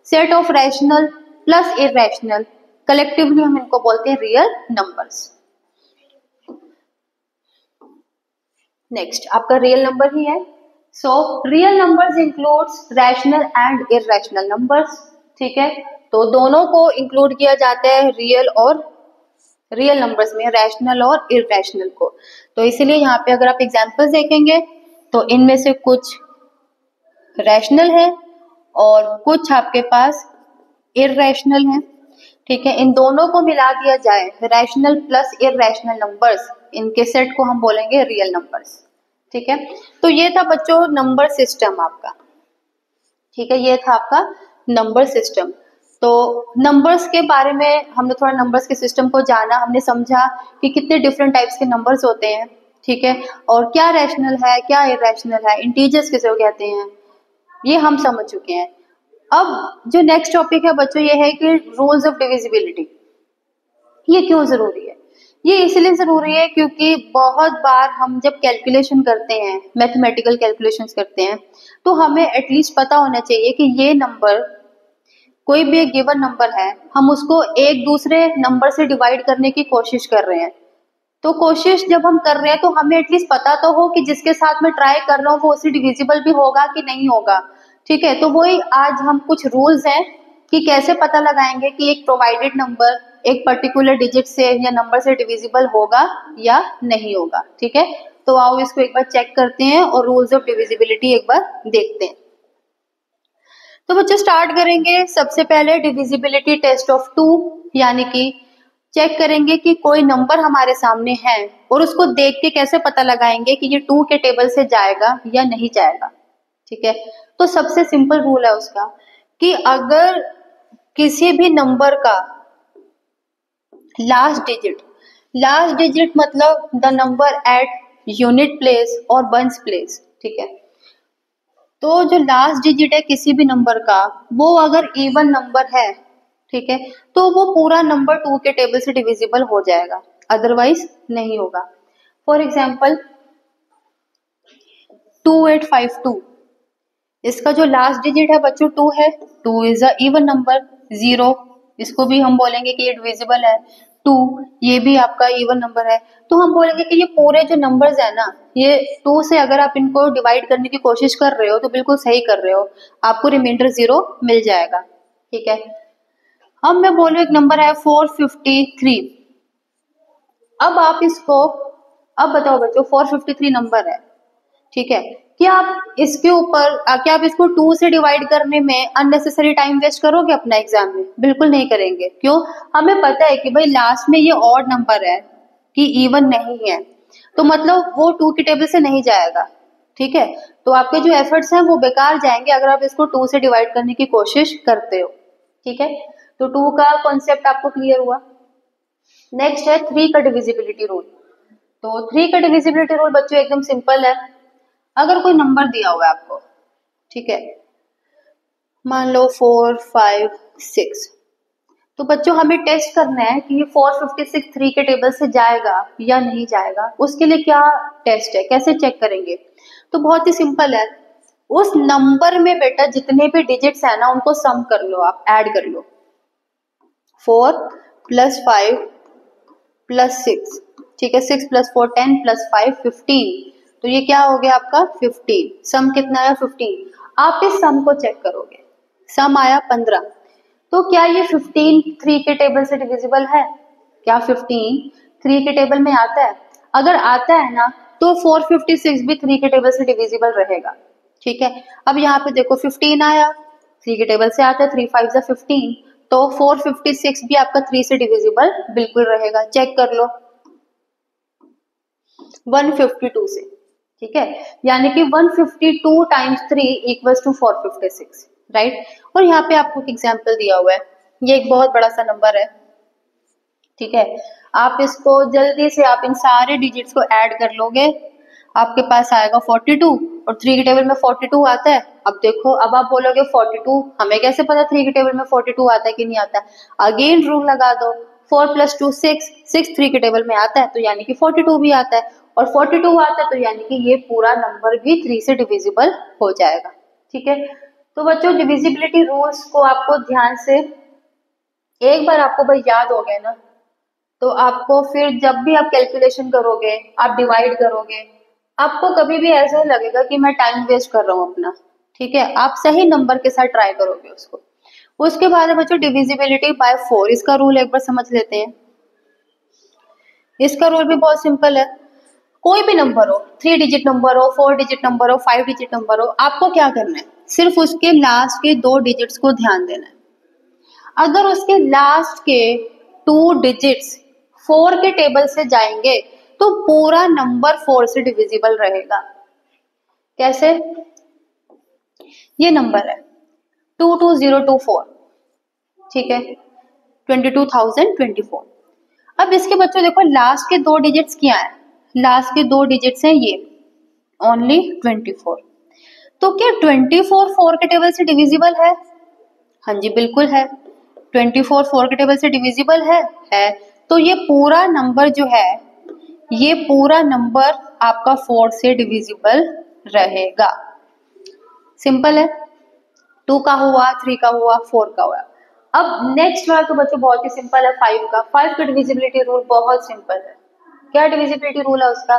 Set of rational plus irrational, collectively हम इनको बोलते हैं रियल नंबर्स। नेक्स्ट आपका रियल नंबर ही है। So real numbers includes rational and irrational numbers. ठीक है, तो दोनों को इंक्लूड किया जाता है रियल और रियल नंबर्स में, रैशनल और इर्रेशनल को। तो इसीलिए यहाँ पे अगर आप एग्जांपल्स देखेंगे तो इनमें से कुछ रैशनल है और कुछ आपके पास इर्रेशनल है। ठीक है, इन दोनों को मिला दिया जाए, रैशनल प्लस इर्रेशनल नंबर्स, इनके सेट को हम बोलेंगे रियल नंबर्स। ठीक है, तो ये था बच्चों नंबर सिस्टम आपका। ठीक है, ये था आपका नंबर सिस्टम। तो नंबर्स के बारे में हमने थोड़ा नंबर्स के सिस्टम को जाना, हमने समझा कि कितने डिफरेंट टाइप्स के नंबर्स होते हैं। ठीक है, और क्या रैशनल है क्या इर्रेशनल है, इंटीजर्स किसे कहते हैं, ये हम समझ चुके हैं। अब जो नेक्स्ट टॉपिक है बच्चों ये है कि रूल्स ऑफ डिविजिबिलिटी। ये क्यों जरूरी है? ये इसलिए जरूरी है क्योंकि बहुत बार हम जब कैलकुलेशन करते हैं, मैथमेटिकल कैलकुलेशंस करते हैं, तो हमें एटलीस्ट पता होना चाहिए कि ये नंबर, कोई भी एक गिवन नंबर है, हम उसको एक दूसरे नंबर से डिवाइड करने की कोशिश कर रहे हैं। तो कोशिश जब हम कर रहे हैं तो हमें एटलीस्ट पता तो हो कि जिसके साथ मैं ट्राई कर रहा हूँ वो उससे डिविजिबल भी होगा कि नहीं होगा। ठीक है, तो वही आज हम कुछ रूल्स हैं कि कैसे पता लगाएंगे कि एक प्रोवाइडेड नंबर एक पर्टिकुलर डिजिट से या नंबर से डिविजिबल होगा या नहीं होगा। ठीक है, तो आओ इसको एक बार चेक करते हैं और रूल्स ऑफ डिविजिबिलिटी एक बार देखते हैं। तो बच्चों स्टार्ट करेंगे सबसे पहले डिविजिबिलिटी टेस्ट ऑफ 2, यानी कि चेक करेंगे कि कोई नंबर हमारे सामने है और उसको देख के कैसे पता लगाएंगे कि ये 2 के टेबल से जाएगा या नहीं जाएगा। ठीक है, तो सबसे सिंपल रूल है उसका कि अगर किसी भी नंबर का लास्ट डिजिट मतलब the number at unit place और वंस प्लेस। ठीक है, तो जो लास्ट डिजिट है किसी भी नंबर का, वो अगर इवन नंबर है, ठीक है, तो वो पूरा नंबर 2 के टेबल से डिविजिबल हो जाएगा, अदरवाइज नहीं होगा। फॉर एग्जाम्पल 2852, इसका जो लास्ट डिजिट है बच्चों 2 है, 2 इज अ इवन नंबर। 0, इसको भी हम बोलेंगे कि ये डिविजिबल है। 2, ये भी आपका इवन नंबर है। तो हम बोलेंगे कि ये पूरे जो नंबर्स है ना, ये 2 से अगर आप इनको डिवाइड करने की कोशिश कर रहे हो तो बिल्कुल सही कर रहे हो, आपको रिमाइंडर 0 मिल जाएगा। ठीक है, अब मैं बोलूं एक नंबर है 453। अब आप इसको, अब बताओ बच्चों 453 नंबर है, ठीक है, क्या आप इसके ऊपर क्या आप इसको 2 से डिवाइड करने में अननेसेसरी टाइम वेस्ट करोगे अपना एग्जाम में? बिल्कुल नहीं करेंगे। क्यों? हमें पता है कि भाई लास्ट में ये ऑड नंबर है कि इवन नहीं है, तो मतलब वो 2 की टेबल से नहीं जाएगा। ठीक है, तो आपके जो एफर्ट्स हैं वो बेकार जाएंगे अगर आप इसको 2 से डिवाइड करने की कोशिश करते हो। ठीक है, तो 2 का कॉन्सेप्ट आपको क्लियर हुआ। नेक्स्ट है 3 का डिविजिबिलिटी रूल। तो 3 का डिविजिबिलिटी रूल बच्चों एकदम सिंपल है। अगर कोई नंबर दिया हुआ है आपको, ठीक है, मान लो 4, 5, 6, तो बच्चों हमें टेस्ट करना है कि ये 456 3 के टेबल से जाएगा या नहीं जाएगा। उसके लिए क्या टेस्ट है, कैसे चेक करेंगे? तो बहुत ही सिंपल है, उस नंबर में बेटा जितने भी डिजिट्स है ना उनको सम कर लो, आप ऐड कर लो। 4 + 5 + 6, ठीक है, 6 + 4 10 + 5 15, तो ये क्या हो गया आपका 15। सम कितना आया 15। आप इस सम को चेक करोगे, सम आया 15। तो क्या ये 15 3 के टेबल से डिविजिबल है? क्या 15 3 के टेबल में आता है? अगर आता है ना तो 456 भी 3 के टेबल से डिविजिबल रहेगा। ठीक है, अब यहाँ पे देखो 15 आया, 3 के टेबल से आता है, 3 5 15, तो 456 भी आपका 3 से डिविजिबल बिल्कुल रहेगा। चेक कर लो। 152 से, ठीक है, यानी कि 152 टाइम्स 3 इक्वल्स टू 456, राइट। और यहाँ पे आपको एक एग्जाम्पल दिया हुआ है, ये एक बहुत बड़ा सा नंबर है, ठीक है। आप इसको जल्दी से आप इन सारे डिजिट्स को ऐड कर लोगे, आपके पास आएगा 42 और 3 के टेबल में 42 आता है। अब देखो, अब आप बोलोगे 42, हमें कैसे पता 3 के टेबल में 42 आता है कि नहीं आता है? अगेन रूल लगा दो, 4 + 2 6, 6 3 के टेबल में आता है तो यानी कि 42 भी आता है, और 42 आता है तो यानी कि ये पूरा नंबर भी 3 से डिविजिबल हो जाएगा, ठीक है। तो बच्चों, डिविजिबिलिटी रूल्स को आपको ध्यान से एक बार आपको भाई याद हो गए ना, तो आपको फिर जब भी आप कैलकुलेशन करोगे, आप डिवाइड करोगे, आपको कभी भी ऐसा नहीं लगेगा कि मैं टाइम वेस्ट कर रहा हूँ अपना, ठीक है। आप सही नंबर के साथ ट्राई करोगे उसको। उसके बाद है बच्चों डिविजिबिलिटी बाय 4, इसका रूल एक बार समझ लेते हैं। इसका रूल भी बहुत सिंपल है, कोई भी नंबर हो, 3 डिजिट नंबर हो, 4 डिजिट नंबर हो, 5 डिजिट नंबर हो, आपको क्या करना है, सिर्फ उसके लास्ट के 2 डिजिट्स को ध्यान देना है। अगर उसके लास्ट के 2 डिजिट्स 4 के टेबल से जाएंगे तो पूरा नंबर 4 से डिविजिबल रहेगा। कैसे? ये नंबर है 22024, ठीक है, 22,024। अब इसके बच्चों देखो, लास्ट के 2 डिजिट्स क्या है? लास्ट के 2 डिजिट्स हैं ये ओनली 24। तो क्या 24 4 के टेबल से डिविजिबल है? हाँ जी, बिल्कुल है। 24 4 के टेबल से डिविजिबल है। तो ये पूरा नंबर जो है, ये पूरा नंबर आपका 4 से डिविजिबल रहेगा। सिंपल है। 2 का हुआ, 3 का हुआ, 4 का हुआ। अब नेक्स्ट वाला तो बच्चों बहुत ही सिंपल है, 5 का। 5 का डिविजिबिलिटी रूल बहुत सिंपल है। क्या डिविजिबिलिटी रूल है उसका?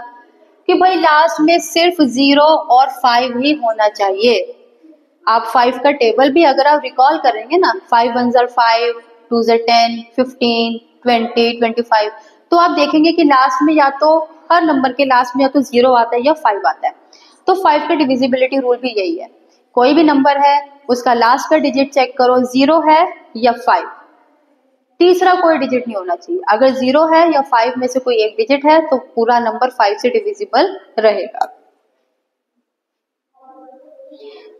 कि भाई लास्ट में सिर्फ 0 और 5 ही होना चाहिए। आप 5 का टेबल भी अगर आप रिकॉल करेंगे ना, 5 1 ज़र 5, 2 ज़र 10, 15, 20, 25, तो आप देखेंगे कि लास्ट में या तो हर नंबर के लास्ट में या तो 0 आता है या 5 आता है। तो 5 का डिविजिबिलिटी रूल भी यही है, कोई भी नंबर है उसका लास्ट का डिजिट चेक करो, 0 है या 5, तीसरा कोई डिजिट नहीं होना चाहिए। अगर 0 है या 5 में से कोई एक डिजिट है तो पूरा नंबर 5 से डिविजिबल रहेगा।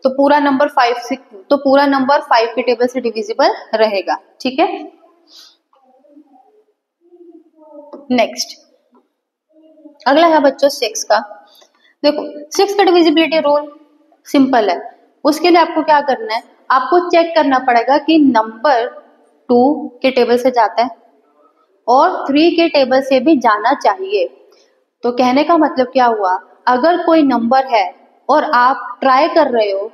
तो पूरा नंबर 5 के टेबल से डिविजिबल रहेगा, ठीक है। नेक्स्ट अगला है बच्चों 6 का। देखो 6 का डिविजिबिलिटी रूल सिंपल है। उसके लिए आपको क्या करना है, आपको चेक करना पड़ेगा कि नंबर 2 के टेबल से जाता है और 3 के टेबल से भी जाना चाहिए। तो कहने का मतलब क्या हुआ, अगर कोई नंबर है और आप ट्राई कर रहे हो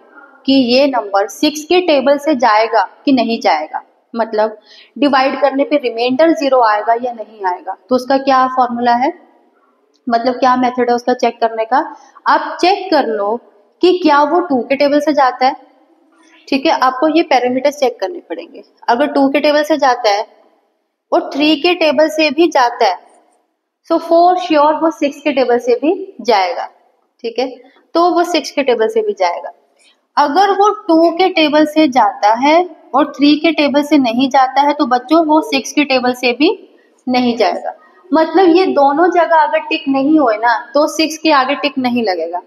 कि ये नंबर 6 के टेबल से जाएगा कि नहीं जाएगा, मतलब डिवाइड करने पे रिमाइंडर 0 आएगा या नहीं आएगा, तो उसका क्या फॉर्मूला है, मतलब क्या मेथड है उसका चेक करने का। आप चेक कर लो कि क्या वो 2 के टेबल से जाता है, ठीक है। आपको ये पैरामीटर्स चेक करने पड़ेंगे। अगर 2 के टेबल से जाता है और 3 के टेबल से भी जाता है, सो फॉर श्योर वो 6 के टेबल से भी जाएगा, ठीक है। तो वो 6 के टेबल से भी जाएगा। अगर वो 2 के टेबल से जाता है और 3 के टेबल से नहीं जाता है तो बच्चों वो 6 के टेबल से भी नहीं जाएगा। मतलब ये दोनों जगह अगर टिक नहीं हुए ना तो 6 के आगे टिक नहीं लगेगा,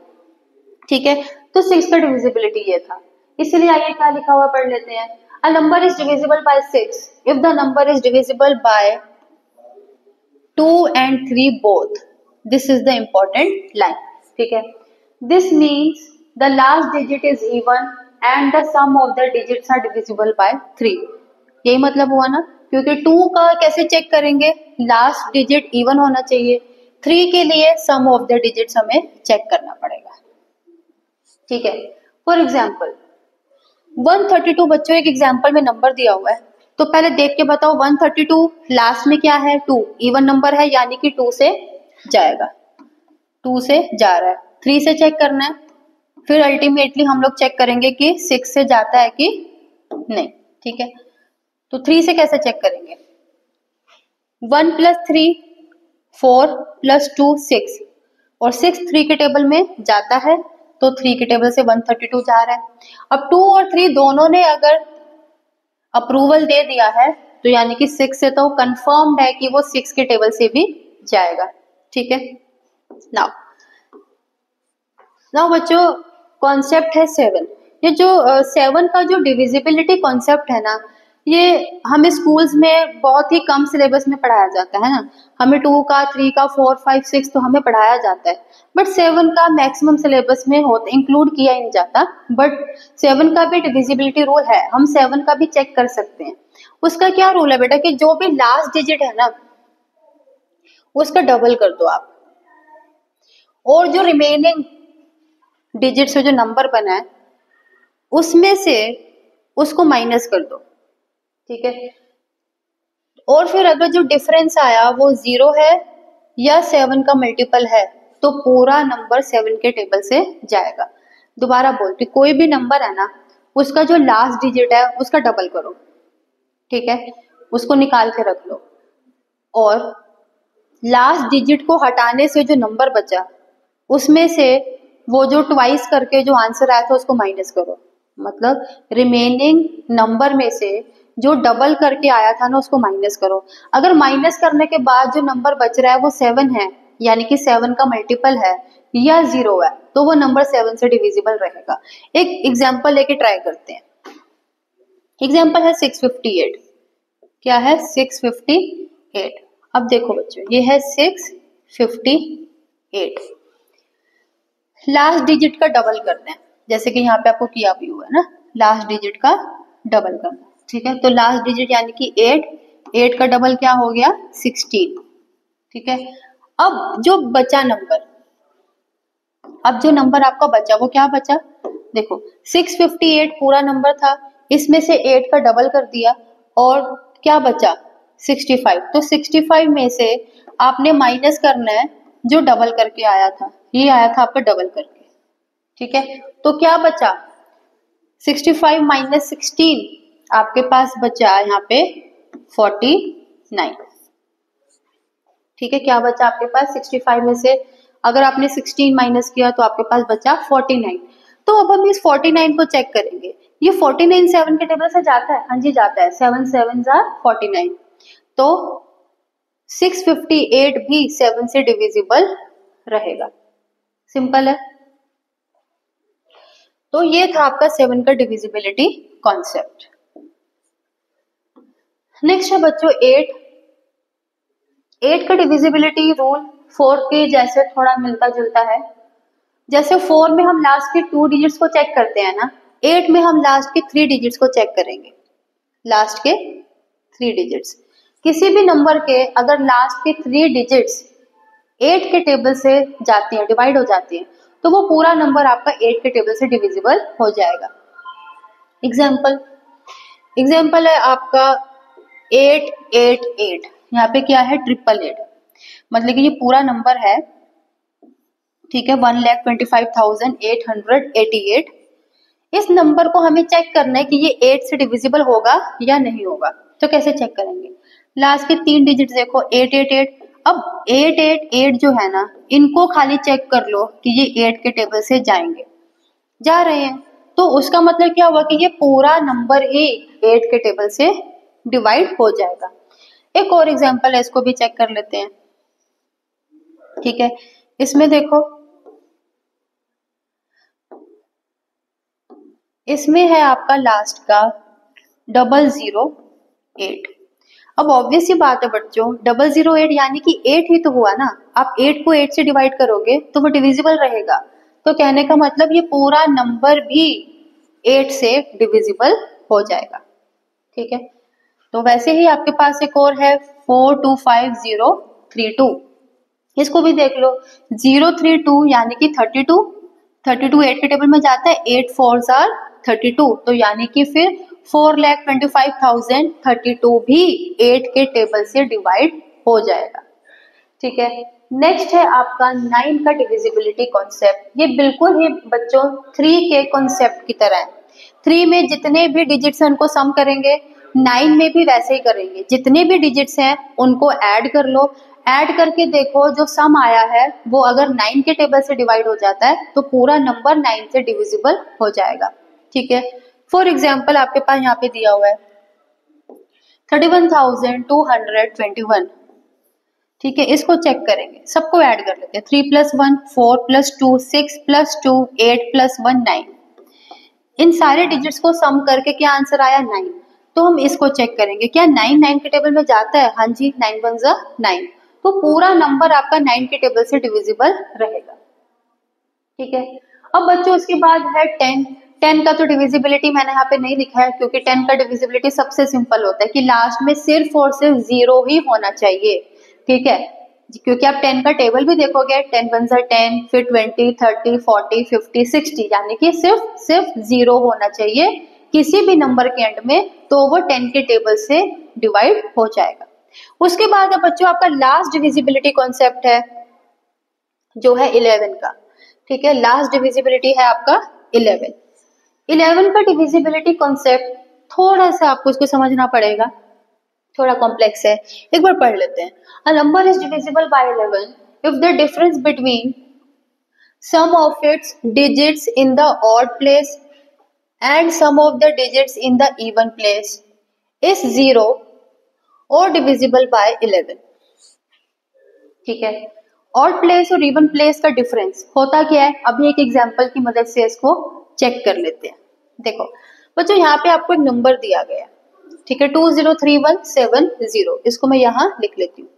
ठीक है। तो 6 का डिविजिबिलिटी ये था। इसलिए आइए क्या लिखा हुआ पढ़ लेते हैं। A number is divisible bye 6 if the number is divisible by 2 and 3 both. This is the important line, ठीक है। This means the last digit is even and the sum of the digits are divisible by 3. यही मतलब हुआ ना, क्योंकि 2 का कैसे चेक करेंगे, लास्ट डिजिट इवन होना चाहिए। 3 के लिए सम ऑफ द डिजिट्स हमें चेक करना पड़ेगा, ठीक है। फॉर एग्जाम्पल 132 बच्चों एक एग्जाम्पल में नंबर दिया हुआ है, तो पहले देख के बताओ 132 लास्ट में क्या है, 2 इवन नंबर है यानी कि 2 से जाएगा, 2 से जा रहा है। 3 से चेक करना है, फिर अल्टीमेटली हम लोग चेक करेंगे कि 6 से जाता है कि नहीं, ठीक है। तो 3 से कैसे चेक करेंगे, 1 + 3 4 + 2 6 और 6 3 के टेबल में जाता है तो 3 के टेबल से 132 जा रहा है। अब 2 और 3 दोनों ने अगर अप्रूवल दे दिया है तो यानी कि 6 से तो कंफर्म्ड है कि वो 6 के टेबल से भी जाएगा, ठीक है। नाउ नाउ बच्चों, कॉन्सेप्ट है 7। ये जो 7 का जो डिविजिबिलिटी कॉन्सेप्ट है ना, ये हमें स्कूल्स में बहुत ही कम सिलेबस में पढ़ाया जाता है ना। हमें 2 का, 3 का, 4, 5, 6 तो हमें पढ़ाया जाता है, बट 7 का मैक्सिमम सिलेबस में होता, इंक्लूड किया ही नहीं जाता। बट 7 का भी डिविजिबिलिटी रूल है, हम 7 का भी चेक कर सकते हैं। उसका क्या रूल है बेटा, कि जो भी लास्ट डिजिट है ना उसका डबल कर दो आप, और जो रिमेनिंग डिजिट से जो नंबर बना है उसमें से उसको माइनस कर दो, ठीक है। और फिर अगर जो डिफरेंस आया वो 0 है या 7 का मल्टीपल है तो पूरा नंबर 7 के टेबल से जाएगा। दोबारा बोलती, कोई भी नंबर है ना उसका जो लास्ट डिजिट है उसका डबल करो, ठीक है, उसको निकाल के रख लो, और लास्ट डिजिट को हटाने से जो नंबर बचा उसमें से वो जो ट्वाइस करके जो आंसर आया था उसको माइनस करो। मतलब रिमेनिंग नंबर में से जो डबल करके आया था ना उसको माइनस करो। अगर माइनस करने के बाद जो नंबर बच रहा है वो 7 है, यानी कि 7 का मल्टीपल है, या 0 है, तो वो नंबर 7 से डिविजिबल रहेगा। एक एग्जाम्पल लेके ट्राई करते हैं। एग्जाम्पल है 658। क्या है? 658। अब देखो बच्चों, ये है 658। लास्ट डिजिट का डबल करना है, जैसे कि यहाँ पे आपको किया भी हुआ है ना, लास्ट डिजिट का डबल करना, ठीक है। तो लास्ट डिजिट यानी कि 8 का डबल क्या हो गया? 16, ठीक है। अब जो बचा नंबर, अब जो नंबर आपका बचा वो क्या बचा? देखो 658 पूरा नंबर था, इसमें से 8 का डबल कर दिया और क्या बचा? 65। तो 65 में से आपने माइनस करना है जो डबल करके आया था, ये आया था आपका डबल करके, ठीक है। तो क्या बचा? 65 माइनस 16, आपके पास बचा यहाँ पे 49, ठीक है। क्या बचा आपके पास? 65 में से अगर आपने 16 माइनस किया तो आपके पास बचा 49। तो अब हम इस 49 को चेक करेंगे। ये 49 7 के टेबल से जाता है? हाँ जी जाता है, 7 7 are 49। तो 658 भी 7 से डिविजिबल रहेगा। सिंपल है। तो ये था आपका 7 का डिविजिबिलिटी कॉन्सेप्ट। नेक्स्ट है बच्चों 8 का डिविजिबिलिटी रूल 4 के जैसे थोड़ा मिलता जुलता है। जैसे 4 में हम लास्ट के 2 डिजिट्स को चेक करते हैं ना, 8 में हम लास्ट के 3 डिजिट्स को चेक करेंगे। लास्ट के 3 डिजिट्स, किसी भी नंबर के अगर लास्ट के 3 डिजिट्स 8 के टेबल से जाती हैं, डिवाइड हो जाती हैं, तो वो पूरा नंबर आपका 8 के टेबल से डिविजिबल हो जाएगा। एग्जाम्पल है आपका 888। यहाँ पे क्या है? 888, मतलब कि ये पूरा नंबर है, ठीक है, 1,25,888। इस नंबर को हमें चेक करना है कि ये 8 से डिविजिबल होगा या नहीं होगा। तो कैसे चेक करेंगे? लास्ट के 3 डिजिट देखो 888। अब 888 जो है ना, इनको खाली चेक कर लो कि ये 8 के टेबल से जाएंगे, जा रहे हैं, तो उसका मतलब क्या हुआ कि ये पूरा नंबर ही 8 के टेबल से डिवाइड हो जाएगा। एक और एग्जांपल है, इसको भी चेक कर लेते हैं, ठीक है। इसमें देखो, इसमें है आपका लास्ट का 008। अब ऑब्वियस सी बात है बच्चों, 008 यानी कि 8 ही तो हुआ ना। आप 8 को 8 से डिवाइड करोगे तो वो डिविजिबल रहेगा। तो कहने का मतलब ये पूरा नंबर भी 8 से डिविजिबल हो जाएगा, ठीक है। तो वैसे ही आपके पास एक और है 425032। इसको भी देख लो, 032 यानी कि 32 8 के टेबल में जाता है, 8 4s are 32, तो यानी कि फिर 4,25,032 भी 8 के टेबल से डिवाइड हो जाएगा, ठीक है। नेक्स्ट है आपका 9 का डिविजिबिलिटी कॉन्सेप्ट। ये बिल्कुल ही बच्चों 3 के कॉन्सेप्ट की तरह है। 3 में जितने भी डिजिट्स हैं उनको सम करेंगे, 9 में भी वैसे ही करेंगे। जितने भी डिजिट्स हैं उनको ऐड कर लो, ऐड करके देखो जो सम आया है वो अगर 9 के टेबल से डिवाइड हो जाता है तो पूरा नंबर 9 से डिविजिबल हो जाएगा, ठीक है। फॉर एग्जाम्पल आपके पास यहाँ पे दिया हुआ है 31,221, ठीक है, इसको चेक करेंगे, सबको ऐड कर लेते हैं। 3 + 1 4 + 2 6 + 2 8 + 1 9। इन सारे डिजिट्स को सम करके क्या आंसर आया 9। तो हम इसको चेक करेंगे, क्या 9 9 के टेबल में जाता है? हाँ जी, 9 × 1 = 9। तो पूरा नंबर आपका 9 के टेबल से डिविजिबल रहेगा। ठीक है, अब बच्चों उसके बाद है 10। 10 का तो डिविजिबिलिटी मैंने यहाँ पे नहीं लिखा है, क्योंकि 10 का डिविजिबिलिटी सबसे सिंपल होता है कि लास्ट में सिर्फ और सिर्फ 0 ही होना चाहिए। ठीक है, क्योंकि आप 10 का टेबल भी देखोगे, 10 × 1 = 10, फिर 20 30 40 50 60, यानी कि सिर्फ 0 होना चाहिए किसी भी नंबर के एंड में, तो वो 10 के टेबल से डिवाइड हो जाएगा। उसके बाद बच्चों आपका लास्ट डिविजिबिलिटी कॉन्सेप्ट है जो है 11 का। ठीक है, लास्ट डिविजिबिलिटी है आपका 11। 11 का डिविजिबिलिटी कॉन्सेप्ट थोड़ा सा आपको इसको समझना पड़ेगा, थोड़ा कॉम्प्लेक्स है, एक बार पढ़ लेते हैं। A number is divisible by 11 if the difference between sum of its digits in the odd place and sum of the digits in the even place is 0 और डिविजिबल बाय 11। ठीक है, ऑड प्लेस और इवन प्लेस का डिफरेंस होता क्या है, अभी एक एग्जांपल की मदद से इसको चेक कर लेते हैं। देखो बच्चों, यहाँ पे आपको एक नंबर दिया गया, ठीक है, 203170। इसको मैं यहाँ लिख लेती हूँ,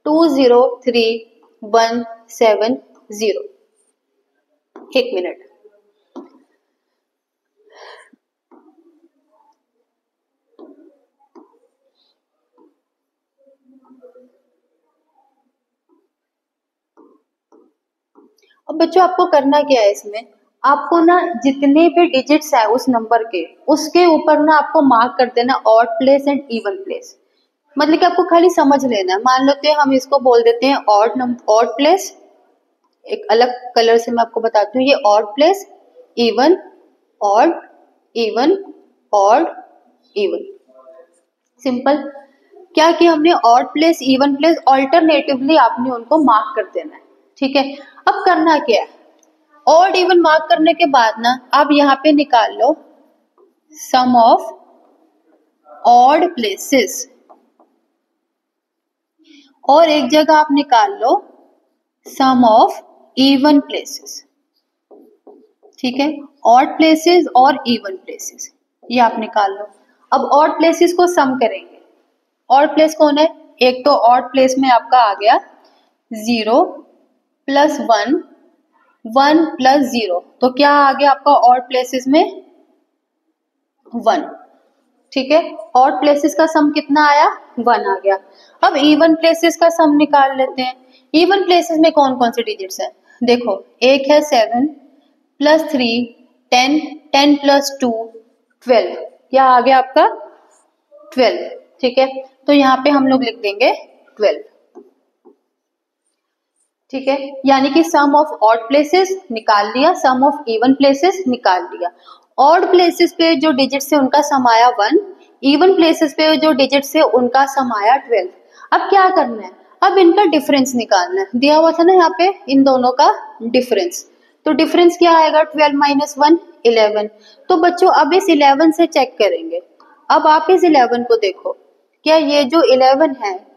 203170। एक मिनट। अब बच्चों आपको करना क्या है इसमें, आपको ना जितने भी डिजिट्स है उस नंबर के, उसके ऊपर ना आपको मार्क कर देना odd place and even place. मतलब कि आपको खाली समझ लेना है। मान लेते हैं हम इसको बोल देते हैं ऑड प्लेस, एक अलग कलर से मैं आपको बताती हूँ, ये odd place, even, odd, even, odd, even. Simple. क्या कि हमने odd place even place alternatively आपने उनको मार्क कर देना है। ठीक है, अब करना क्या है, ऑड इवन मार्क करने के बाद ना आप यहाँ पे निकाल लो सम ऑफ ऑड प्लेसेस, और एक जगह आप निकाल लो सम ऑफ इवन प्लेसेस। ठीक है, ऑड प्लेसेस और इवन प्लेसेस ये आप निकाल लो। अब ऑड प्लेसेस को सम करेंगे। ऑड प्लेस कौन है, एक तो ऑड प्लेस में आपका आ गया 0 + 1, 1 + 0, तो क्या आ गया आपका ऑड प्लेसेस में 1। ठीक है, ऑड प्लेसेस का सम कितना आया, 1 आ गया। अब इवन प्लेसेस का सम निकाल लेते हैं। इवन प्लेसेस में कौन कौन से डिजिट्स हैं, देखो एक है 7 + 3 10, 10 + 2 12, क्या आ गया आपका 12। ठीक है, तो यहाँ पे हम लोग लिख देंगे 12। ठीक है, यानी कि सम ऑफ ऑड प्लेसेस निकाल लिया, सम ऑफ इवन प्लेसेस निकाल लिया। ऑड प्लेसेस पे जो डिजिट से उनका सम आया 1, इवन प्लेसेस पे जो डिजिट से उनका सम आया 12। अब क्या करना है, अब इनका डिफरेंस निकालना है। दिया हुआ था ना यहाँ पे इन दोनों का डिफरेंस, तो डिफरेंस क्या आएगा, 12 - 1 11। तो बच्चों अब इस 11 से चेक करेंगे। अब आप इस 11 को देखो, क्या ये जो 11 है,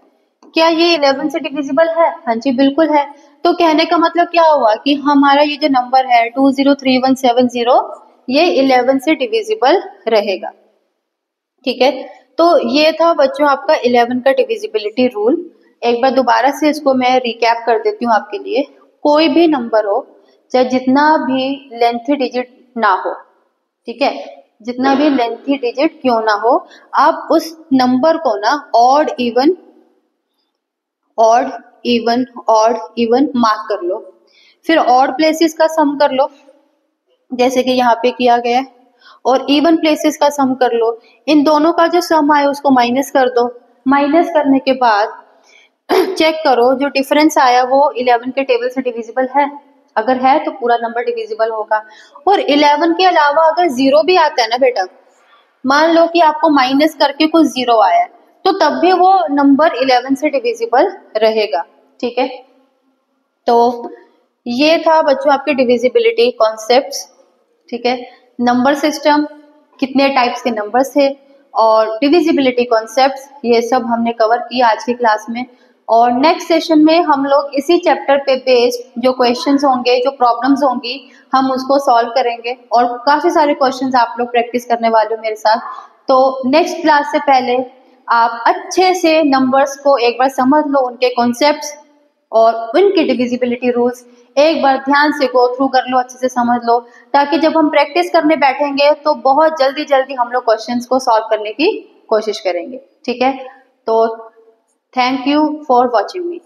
क्या ये 11 से डिविजिबल है? हाँ जी बिल्कुल है। तो कहने का मतलब क्या हुआ कि हमारा ये जो नंबर है 203170 ये 11 से डिविजिबल रहेगा। ठीक है, तो ये था बच्चों आपका 11 का डिविजिबिलिटी रूल। एक बार दोबारा से इसको मैं रिकैप कर देती हूँ आपके लिए। कोई भी नंबर हो, चाहे जितना भी लेंथी डिजिट ना हो, ठीक है, जितना भी लेंथी डिजिट क्यों ना हो, आप उस नंबर को ना odd even odd even odd even mark कर लो। फिर ऑड प्लेसेस का सम कर लो, जैसे कि यहाँ पे किया गया है, और इवन प्लेसेस का सम कर लो। इन दोनों का जो सम आए उसको माइनस कर दो। माइनस करने के बाद चेक करो जो डिफरेंस आया वो 11 के टेबल से डिविजिबल है। अगर है तो पूरा नंबर डिविजिबल होगा। और 11 के अलावा अगर 0 भी आता है ना बेटा, मान लो कि आपको माइनस करके कुछ 0 आया है, तो तब भी वो नंबर 11 से डिविजिबल रहेगा। ठीक है, तो ये था बच्चों आपके डिविजिबिलिटी कॉन्सेप्ट्स। ठीक है, नंबर सिस्टम, कितने टाइप्स के नंबर्स थे, और डिविजिबिलिटी कॉन्सेप्ट्स, ये सब हमने कवर किया आज की क्लास में। और नेक्स्ट सेशन में हम लोग इसी चैप्टर पे बेस्ड जो क्वेश्चंस होंगे, जो प्रॉब्लम्स होंगी, हम उसको सॉल्व करेंगे और काफी सारे क्वेश्चंस आप लोग प्रैक्टिस करने वाले हो मेरे साथ। तो नेक्स्ट क्लास से पहले आप अच्छे से नंबर्स को एक बार समझ लो, उनके कॉन्सेप्ट्स और उनकी डिविजिबिलिटी रूल्स एक बार ध्यान से गो थ्रू कर लो, अच्छे से समझ लो, ताकि जब हम प्रैक्टिस करने बैठेंगे तो बहुत जल्दी जल्दी हम लोग क्वेश्चंस को सॉल्व करने की कोशिश करेंगे। ठीक है, तो thank you for watching me.